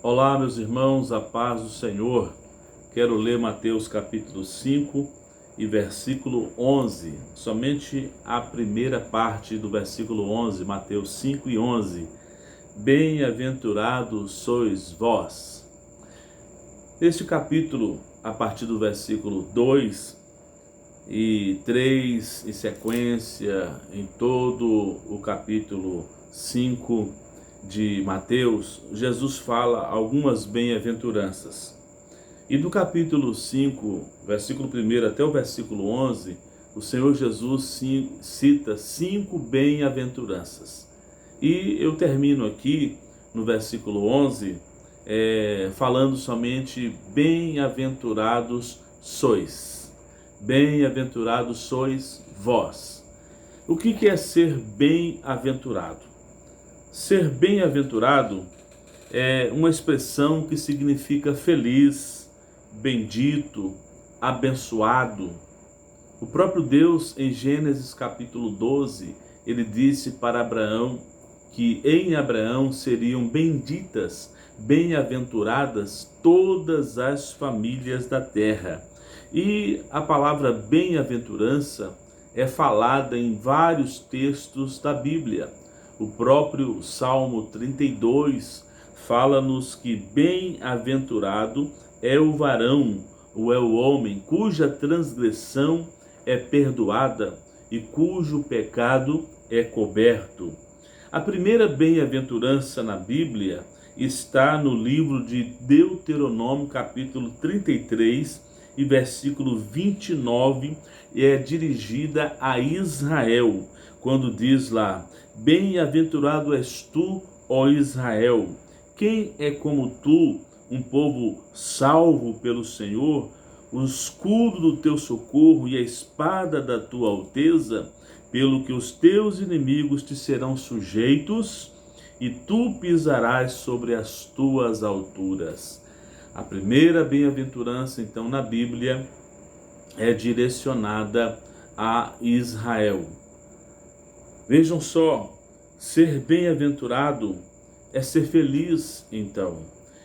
Olá, meus irmãos, a paz do Senhor. Quero ler Mateus capítulo 5 e versículo 11. Somente a primeira parte do versículo 11, Mateus 5 e 11. Bem-aventurados sois vós. Este capítulo, a partir do versículo 2 e 3, em sequência, em todo o capítulo 5 de Mateus, Jesus fala algumas bem-aventuranças. E do capítulo 5, versículo 1 até o versículo 11, o Senhor Jesus cita 5 bem-aventuranças. E eu termino aqui no versículo 11, falando somente bem-aventurados sois. Bem-aventurados sois vós. O que é ser bem-aventurado? Ser bem-aventurado é uma expressão que significa feliz, bendito, abençoado. O próprio Deus, em Gênesis capítulo 12, ele disse para Abraão que em Abraão seriam benditas, bem-aventuradas todas as famílias da terra. E a palavra bem-aventurança é falada em vários textos da Bíblia. O próprio Salmo 32 fala-nos que bem-aventurado é o varão, ou é o homem, cuja transgressão é perdoada e cujo pecado é coberto. A primeira bem-aventurança na Bíblia está no livro de Deuteronômio, capítulo 33 e versículo 29, e é dirigida a Israel, quando diz lá: bem-aventurado és tu, ó Israel, quem é como tu, um povo salvo pelo Senhor, o escudo do teu socorro e a espada da tua alteza, pelo que os teus inimigos te serão sujeitos e tu pisarás sobre as tuas alturas. A primeira bem-aventurança, então, na Bíblia é direcionada a Israel. Vejam só, ser bem-aventurado é ser feliz, então,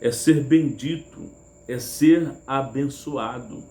é ser bendito, é ser abençoado.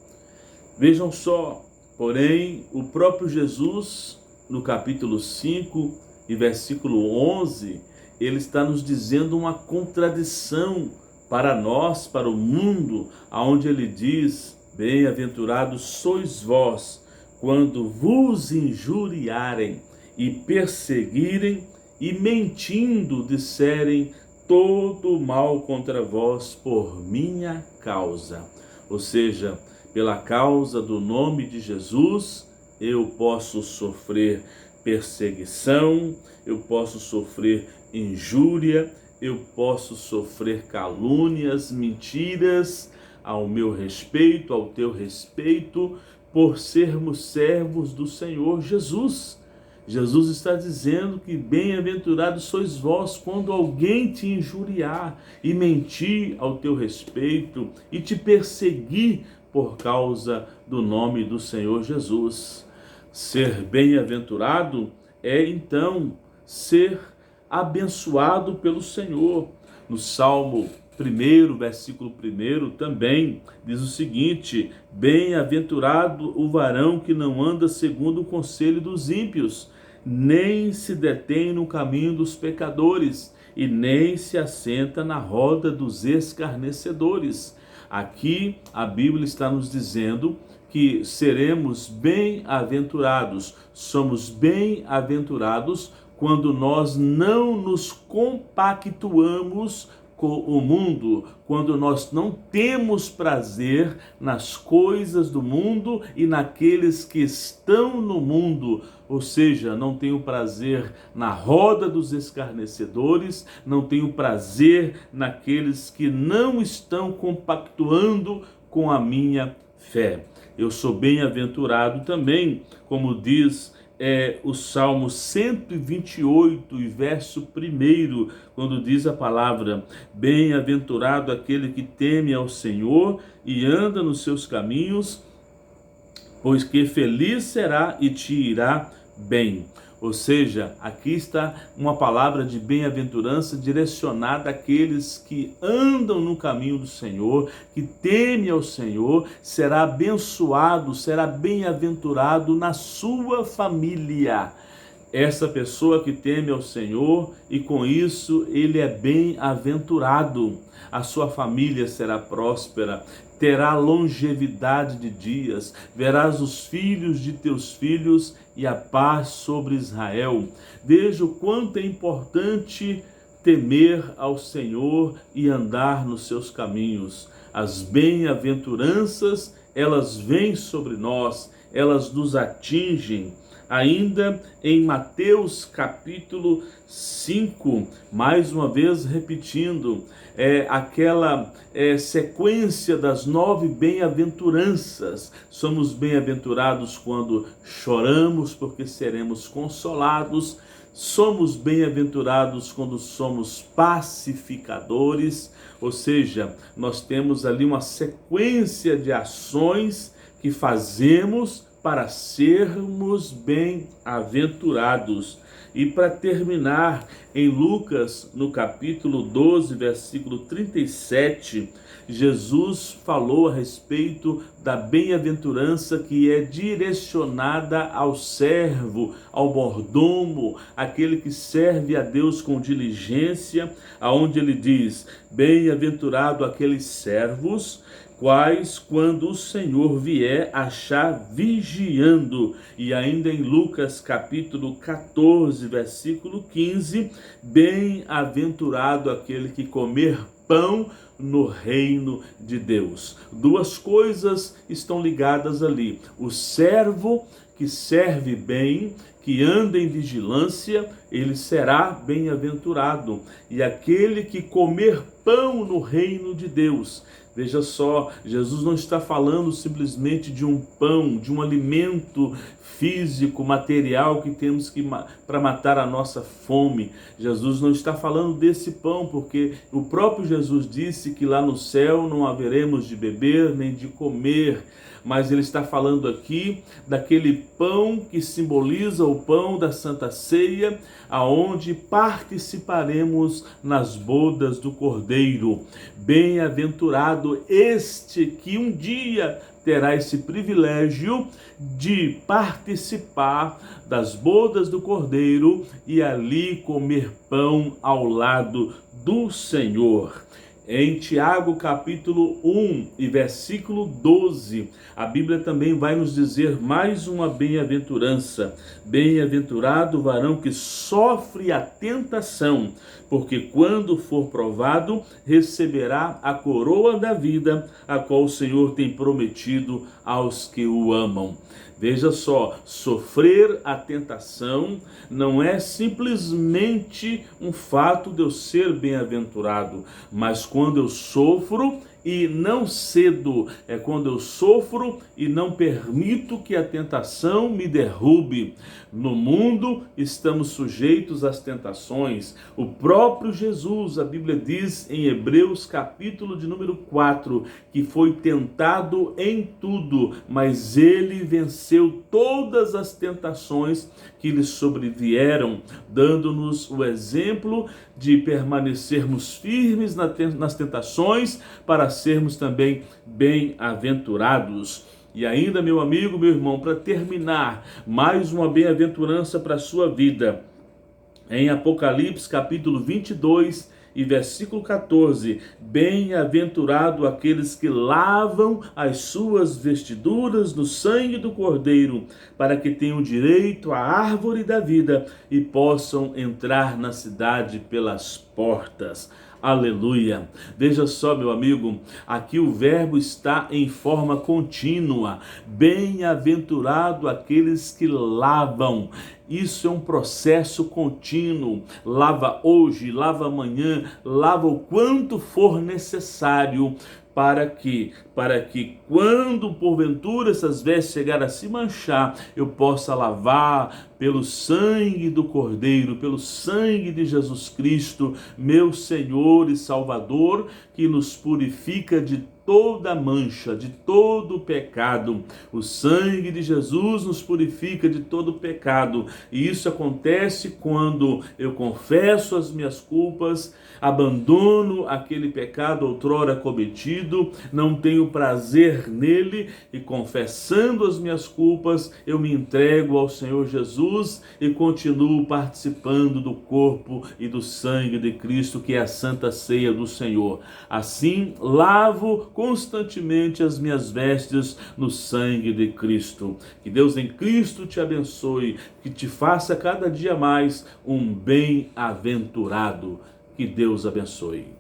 Vejam só, porém, o próprio Jesus, no capítulo 5 e versículo 11, ele está nos dizendo uma contradição para nós, para o mundo, aonde ele diz: bem-aventurados sois vós, quando vos injuriarem e perseguirem e mentindo disserem todo mal contra vós por minha causa. Ou seja, pela causa do nome de Jesus, eu posso sofrer perseguição, eu posso sofrer injúria, eu posso sofrer calúnias, mentiras ao meu respeito, ao teu respeito, por sermos servos do Senhor Jesus. Jesus está dizendo que bem-aventurados sois vós quando alguém te injuriar e mentir ao teu respeito e te perseguir por causa do nome do Senhor Jesus. Ser bem-aventurado é então ser abençoado pelo Senhor. No Salmo 1, versículo 1, também diz o seguinte: bem-aventurado o varão que não anda segundo o conselho dos ímpios, nem se detém no caminho dos pecadores, e nem se assenta na roda dos escarnecedores. Aqui a Bíblia está nos dizendo que seremos bem-aventurados, somos bem-aventurados quando nós não nos compactuamos com o mundo, quando nós não temos prazer nas coisas do mundo e naqueles que estão no mundo, ou seja, não tenho prazer na roda dos escarnecedores, não tenho prazer naqueles que não estão compactuando com a minha fé. Eu sou bem-aventurado também, como diz o Salmo 128 e verso 1, quando diz a palavra: bem-aventurado aquele que teme ao Senhor e anda nos seus caminhos, pois que feliz será e te irá bem. Ou seja, aqui está uma palavra de bem-aventurança direcionada àqueles que andam no caminho do Senhor, que temem ao Senhor, será abençoado, será bem-aventurado na sua família. Essa pessoa que teme ao Senhor, e com isso ele é bem-aventurado. A sua família será próspera, terá longevidade de dias, verás os filhos de teus filhos e a paz sobre Israel. Veja o quanto é importante temer ao Senhor e andar nos seus caminhos. As bem-aventuranças, elas vêm sobre nós, elas nos atingem. Ainda em Mateus capítulo 5, mais uma vez repetindo, aquela sequência das 9 bem-aventuranças. Somos bem-aventurados quando choramos, porque seremos consolados. Somos bem-aventurados quando somos pacificadores, ou seja, nós temos ali uma sequência de ações que fazemos para sermos bem-aventurados. E para terminar, em Lucas, no capítulo 12, versículo 37, Jesus falou a respeito da bem-aventurança que é direcionada ao servo, ao mordomo, aquele que serve a Deus com diligência, aonde ele diz: bem-aventurado aqueles servos quais, quando o Senhor vier, achar vigiando. E ainda em Lucas capítulo 14, versículo 15, bem-aventurado aquele que comer pão no reino de Deus. Duas coisas estão ligadas ali: o servo que serve bem, que anda em vigilância, ele será bem-aventurado. E aquele que comer pão no reino de Deus. Veja só, Jesus não está falando simplesmente de um pão, de um alimento físico, material que temos para matar a nossa fome. Jesus não está falando desse pão, porque o próprio Jesus disse que lá no céu não haveremos de beber nem de comer. Mas ele está falando aqui daquele pão que simboliza o pão da Santa Ceia, aonde participaremos nas bodas do Cordeiro. Bem-aventurado este que um dia terá esse privilégio de participar das bodas do Cordeiro e ali comer pão ao lado do Senhor. Em Tiago capítulo 1 e versículo 12, a Bíblia também vai nos dizer mais uma bem-aventurança. Bem-aventurado o varão que sofre a tentação, porque quando for provado, receberá a coroa da vida, a qual o Senhor tem prometido aos que o amam. Veja só, sofrer a tentação não é simplesmente um fato de eu ser bem-aventurado, mas quando eu sofro e não cedo, é quando eu sofro e não permito que a tentação me derrube. No mundo estamos sujeitos às tentações. O próprio Jesus, a Bíblia diz em Hebreus capítulo de número 4, que foi tentado em tudo, mas ele venceu todas as tentações que lhe sobrevieram, dando-nos o exemplo de permanecermos firmes nas tentações para sermos também bem-aventurados. E ainda, meu amigo, meu irmão, para terminar, mais uma bem-aventurança para a sua vida. Em Apocalipse capítulo 22 e versículo 14, bem-aventurado aqueles que lavam as suas vestiduras no sangue do Cordeiro, para que tenham direito à árvore da vida e possam entrar na cidade pelas portas. Aleluia! Veja só, meu amigo, aqui o verbo está em forma contínua. Bem-aventurado aqueles que lavam. Isso é um processo contínuo. Lava hoje, lava amanhã, lava o quanto for necessário para que quando porventura essas vestes chegarem a se manchar, eu possa lavar pelo sangue do Cordeiro, pelo sangue de Jesus Cristo, meu Senhor e Salvador, que nos purifica de toda mancha, de todo pecado. O sangue de Jesus nos purifica de todo pecado. E isso acontece quando eu confesso as minhas culpas, abandono aquele pecado outrora cometido, não tenho prazer nele e, confessando as minhas culpas, eu me entrego ao Senhor Jesus e continuo participando do corpo e do sangue de Cristo, que é a Santa Ceia do Senhor. Assim, lavo constantemente as minhas vestes no sangue de Cristo. Que Deus em Cristo te abençoe, que te faça cada dia mais um bem-aventurado. Que Deus abençoe.